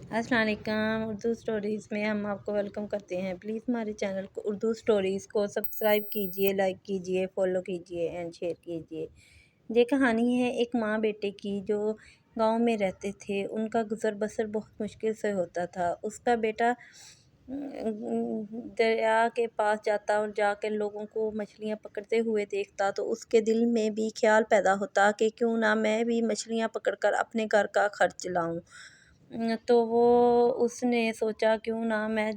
अस्सलाम वालेकुम। उर्दू स्टोरीज़ में हम आपको वेलकम करते हैं। प्लीज़ हमारे चैनल को उर्दू स्टोरीज़ को सब्सक्राइब कीजिए, लाइक कीजिए, फॉलो कीजिए एंड शेयर कीजिए। ये कहानी है एक माँ बेटे की जो गांव में रहते थे। उनका गुज़र बसर बहुत मुश्किल से होता था। उसका बेटा दरिया के पास जाता और जाकर लोगों को मछलियाँ पकड़ते हुए देखता तो उसके दिल में भी ख्याल पैदा होता कि क्यों ना मैं भी मछलियाँ पकड़कर अपने घर का खर्च लाऊं। तो उसने सोचा क्यों ना मैं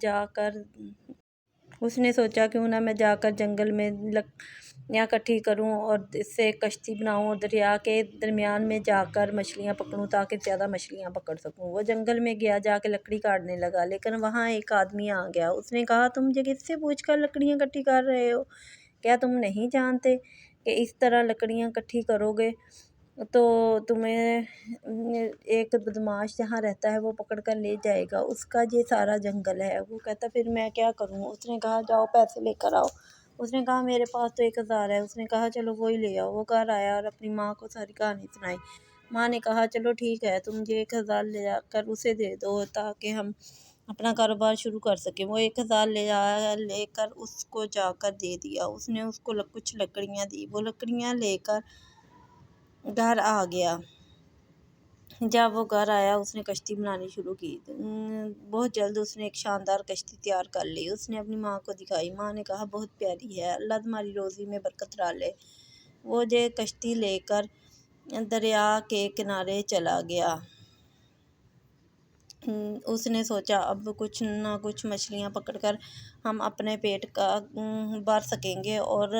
जाकर जंगल में लकड़ियाँ इकट्ठी करूं और इससे कश्ती बनाऊं और दरिया के दरमियान में जाकर मछलियाँ पकड़ूं ताकि ज़्यादा मछलियाँ पकड़ सकूं। वो जंगल में गया, जाकर लकड़ी काटने लगा, लेकिन वहाँ एक आदमी आ गया। उसने कहा, तुम मुझे किससे पूछकर लकड़ियाँ इकट्ठी कर रहे हो? क्या तुम नहीं जानते कि इस तरह लकड़ियाँ इकट्ठी करोगे तो तुम्हें एक बदमाश जहाँ रहता है वो पकड़ कर ले जाएगा, उसका ये सारा जंगल है। वो कहता फिर मैं क्या करूँ? उसने कहा जाओ पैसे लेकर आओ। उसने कहा मेरे पास तो 1000 है। उसने कहा चलो वही ले आओ। वो घर आया और अपनी माँ को सारी कहानी सुनाई। माँ ने कहा चलो ठीक है, तुम ये 1000 ले जाकर उसे दे दो ताकि हम अपना कारोबार शुरू कर सकें। वो 1000 लेकर उसको जाकर दे दिया। उसने उसको कुछ लकड़ियाँ दी। वो लकड़ियाँ लेकर घर आ गया। जब वो घर आया उसने कश्ती बनानी शुरू की। बहुत जल्द उसने एक शानदार कश्ती तैयार कर ली। उसने अपनी माँ को दिखाई। माँ ने कहा बहुत प्यारी है, अल्लाह तुम्हारी रोज़ी में बरकत डाले। वो जो कश्ती लेकर दरिया के किनारे चला गया। उसने सोचा अब कुछ ना कुछ मछलियाँ पकड़कर हम अपने पेट का भर सकेंगे और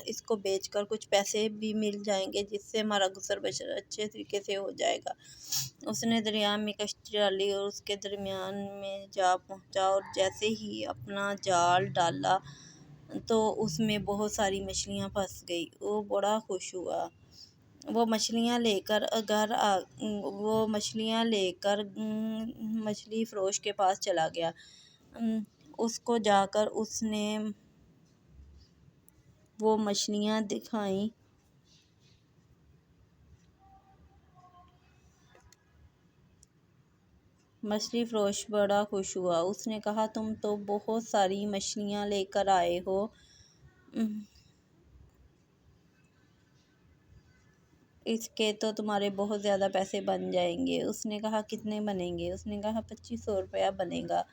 इसको बेचकर कुछ पैसे भी मिल जाएंगे, जिससे हमारा गुजर बसर अच्छे तरीके से हो जाएगा। उसने दरिया में कश्ती डाली और उसके दरमियान में जा पहुंचा और जैसे ही अपना जाल डाला तो उसमें बहुत सारी मछलियाँ फंस गई। वो बड़ा खुश हुआ। वो मछलियाँ लेकर मछली फरोश के पास चला गया। उसको जाकर उसने वो मछलियाँ दिखाई। मछली फरोश बड़ा खुश हुआ। उसने कहा तुम तो बहुत सारी मछलियाँ लेकर आए हो, इसके तो तुम्हारे बहुत ज़्यादा पैसे बन जाएंगे। उसने कहा कितने बनेंगे? उसने कहा 2500 रुपया बनेगा।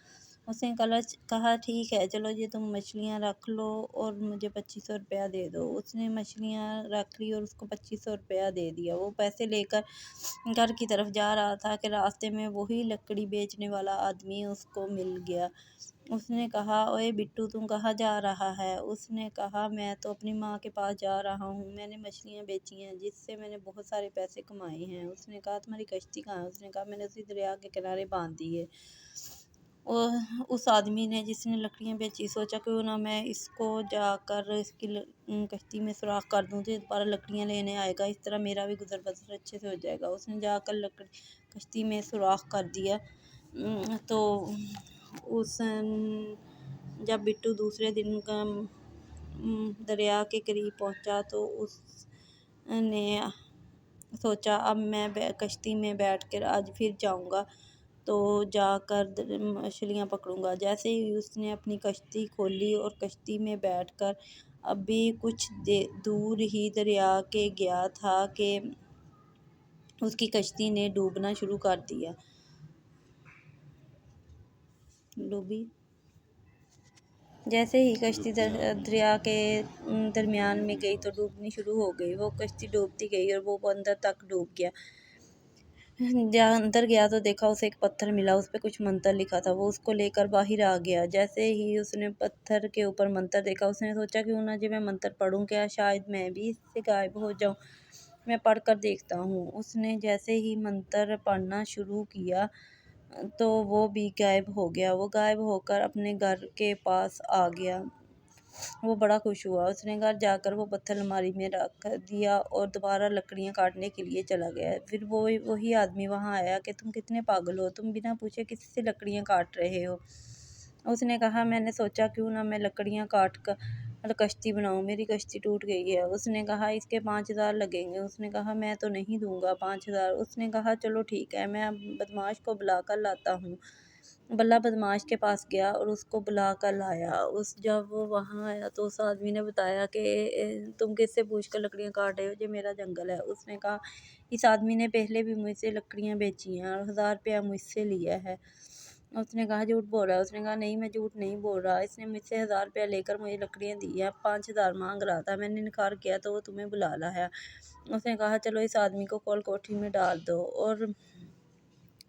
उसने कहा ठीक है, चलो ये तुम मछलियाँ रख लो और मुझे 2500 रुपया दे दो। उसने मछलियाँ रख ली और उसको 2500 रुपया दे दिया। वो पैसे लेकर घर की तरफ जा रहा था कि रास्ते में वही लकड़ी बेचने वाला आदमी उसको मिल गया। उसने कहा ओए बिट्टू, तुम कहाँ जा रहा है? उसने कहा मैं तो अपनी माँ के पास जा रहा हूँ, मैंने मछलियाँ बेची हैं जिससे मैंने बहुत सारे पैसे कमाए हैं। उसने कहा तुम्हारी कश्ती कहाँ है? उसने कहा मैंने उसी दरिया के किनारे बांध दी है। उस आदमी ने जिसने लकड़ियाँ बेची सोचा क्यों ना मैं इसको जाकर इसकी कश्ती में सुराख कर दूँ तो दोबारा लकड़ियाँ लेने आएगा, इस तरह मेरा भी गुजर बसर अच्छे से हो जाएगा। उसने जाकर कश्ती में सुराख कर दिया। तो उस जब बिट्टू दूसरे दिन दरिया के करीब पहुंचा तो उसने सोचा अब मैं कश्ती में बैठकर आज फिर जाऊंगा तो जाकर मछलियाँ पकड़ूंगा। जैसे ही उसने अपनी कश्ती खोली और कश्ती में बैठकर अभी कुछ दूर ही दरिया के गया था कि उसकी कश्ती ने डूबना शुरू कर दिया। डूबी। जैसे ही कश्ती दरिया के दरमियान में गई तो डूबनी शुरू हो गई। वो कश्ती डूबती गई और वो अंदर तक डूब गया। जहाँ अंदर गया तो देखा उसे एक पत्थर मिला, उस पे कुछ मंतर लिखा था। वो उसको लेकर बाहर आ गया। जैसे ही उसने पत्थर के ऊपर मंतर देखा उसने सोचा क्यों ना जब मैं मंतर पढ़ूं, क्या शायद मैं भी इससे गायब हो जाऊं। मैं पढ़ कर देखता हूँ। उसने जैसे ही मंतर पढ़ना शुरू किया तो वो भी गायब हो गया। वो गायब होकर अपने घर के पास आ गया। वो बड़ा खुश हुआ। उसने घर जाकर वो पत्थर अलमारी में रख दिया और दोबारा लकड़ियाँ काटने के लिए चला गया। फिर वही आदमी वहाँ आया कि तुम कितने पागल हो, तुम बिना पूछे किसी से लकड़ियाँ काट रहे हो? उसने कहा मैंने सोचा क्यों ना मैं लकड़ियाँ कश्ती बनाओ, मेरी कश्ती टूट गई है। उसने कहा इसके 5,000 लगेंगे। उसने कहा मैं तो नहीं दूंगा 5,000। उसने कहा चलो ठीक है, मैं बदमाश को बुला कर लाता हूँ। बल्ला बदमाश के पास गया और उसको बुला कर लाया। जब वो वहाँ आया तो उस आदमी ने बताया कि तुम किससे पूछ कर लकड़ियाँ काट रहे हो, ये मेरा जंगल है। उसने कहा इस आदमी ने पहले भी मुझसे लकड़ियाँ बेची हैं और 1,000 रुपया मुझसे लिया है। उसने कहा झूठ बोल रहा है। उसने कहा नहीं, मैं झूठ नहीं बोल रहा, इसने मुझसे 1,000 रुपया लेकर मुझे लकड़ियाँ दी हैं। 5,000 मांग रहा था, मैंने इनकार किया तो वो तुम्हें बुला लाया। उसने कहा चलो इस आदमी को कॉल कोठरी में डाल दो। और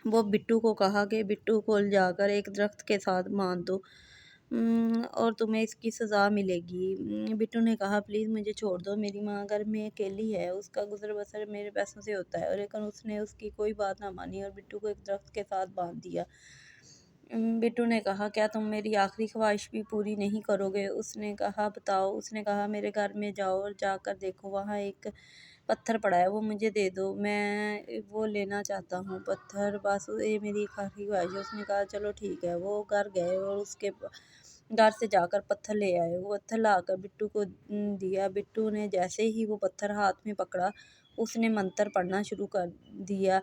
वो बिट्टू को कहा कि बिट्टू को जाकर एक दरख्त के साथ बांध दो और तुम्हें इसकी सज़ा मिलेगी। बिट्टू ने कहा प्लीज़ मुझे छोड़ दो, मेरी माँ घर में अकेली है, उसका गुजर बसर मेरे पैसों से होता है। लेकिन उसने उसकी कोई बात ना मानी और बिट्टू को एक दरख्त के साथ बांध दिया। बिट्टू ने कहा क्या तुम मेरी आखिरी ख्वाहिश भी पूरी नहीं करोगे? उसने कहा बताओ। उसने कहा मेरे घर में जाओ और जाकर देखो, वहाँ एक पत्थर पड़ा है, वो मुझे दे दो, मैं वो लेना चाहता हूँ पत्थर, बस ये मेरी आखिरी ख्वाहिश है। उसने कहा चलो ठीक है। वो घर गए और उसके घर से जाकर पत्थर ले आए। वो पत्थर लाकर बिट्टू को दिया। बिट्टू ने जैसे ही वो पत्थर हाथ में पकड़ा, उसने मंत्र पढ़ना शुरू कर दिया।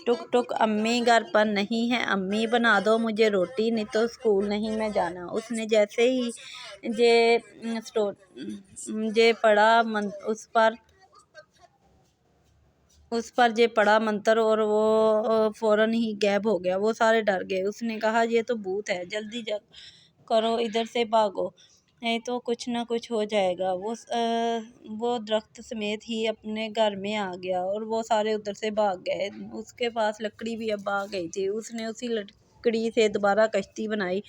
टुक टुक अम्मी घर पर नहीं है, अम्मी बना दो मुझे रोटी, नहीं तो स्कूल नहीं मैं जाना। उसने जैसे ही जे पढ़ा उस पर जे पड़ा मंत्र और वो फौरन ही गायब हो गया। वो सारे डर गए। उसने कहा ये तो भूत है, जल्दी करो, इधर से भागो, नहीं तो कुछ ना कुछ हो जाएगा। वो दरख्त समेत ही अपने घर में आ गया और वो सारे उधर से भाग गए। उसके पास लकड़ी भी अब आ गई थी। उसने उसी लकड़ी से दोबारा कश्ती बनाई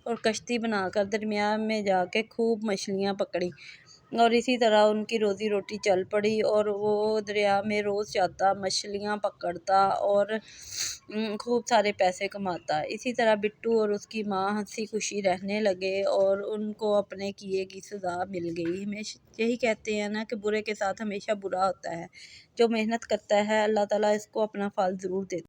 और कश्ती बनाकर दरमियान में जाके खूब मछलियाँ पकड़ी और इसी तरह उनकी रोज़ी रोटी चल पड़ी। और वो दरिया में रोज़ जाता, मछलियाँ पकड़ता और खूब सारे पैसे कमाता। इसी तरह बिट्टू और उसकी माँ हंसी खुशी रहने लगे और उनको अपने किए की सज़ा मिल गई। हमेशा यही कहते हैं ना कि बुरे के साथ हमेशा बुरा होता है। जो मेहनत करता है अल्लाह ताला इसको अपना फल ज़रूर देता है।